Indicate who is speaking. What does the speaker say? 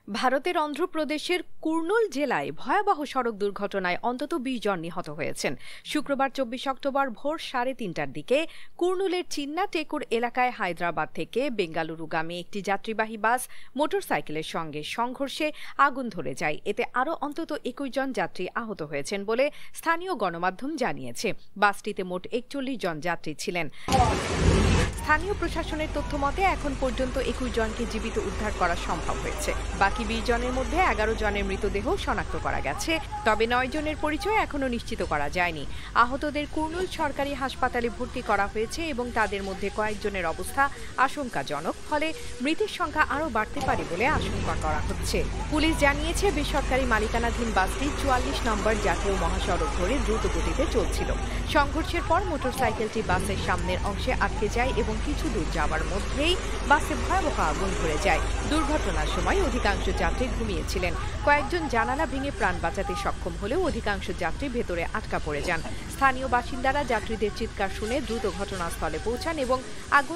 Speaker 1: ভারতের অন্ধ্রপ্রদেশের কুর্নুল জেলায় ভয়াবহ সড়ক দুর্ঘটনায় অন্তত ২০ জন নিহত হয়েছেন। শুক্রবার ২৪ অক্টোবর ভোর ৩:৩০টার দিকে কুর্নুলের চিন্না টেকুর এলাকায় হায়দ্রাবাদ থেকে বেঙ্গালুরুগামী একটি যাত্রীবাহী বাস মোটরসাইকেলের সঙ্গে সংঘর্ষে আগুন ধরে যায়। এতে আরও অন্তত ২১ জন যাত্রী আহত হয়েছেন বলে স্থানীয় গণমাধ্যম জানিয়েছে। বাসটিতে মোট ৪১ জন যাত্রী ছিলেন। স্থানীয় প্রশাসনের তথ্য মতে এখন পর্যন্ত ২১ জনকে জীবিত উদ্ধার করা সম্ভব হয়েছে। বাকি ২০ জনের মধ্যে ১১ জনের মৃতদেহ শনাক্ত করা গেছে, তবে ৯ জনের পরিচয় এখনও নিশ্চিত করা যায়নি। আহতদের কুর্নুল সরকারি হাসপাতালে ভর্তি করা হয়েছে এবং তাদের মধ্যে কয়েকজনের অবস্থা আশঙ্কাজনক, ফলে মৃতের সংখ্যা আরও বাড়তে পারে বলে আশঙ্কা করা হচ্ছে। পুলিশ জানিয়েছে, বেসরকারি মালিকানাধীন বাসটি ৪৪ নম্বর জাতীয় মহাসড়ক ধরে দ্রুত গতিতে চলছিল। সংঘর্ষের পর মোটরসাইকেলটি বাসের সামনের অংশে আটকে যায় এবং কিছু দূর যাওয়ার মধ্যেই বাসে ভয়াবহ আগুন ধরে যায়। দুর্ঘটনার সময় অধিকাংশ যাত্রী ঘুমিয়েছিলেন। কয়েকজন জানালা ভেঙে প্রাণ বাঁচাতে সক্ষম হলেও অধিকাংশ যাত্রী ভেতরে আটকা পড়ে যান। স্থানীয় বাসিন্দারা যাত্রীদের চিৎকার শুনে দ্রুত ঘটনাস্থলে পৌঁছান এবং আগুন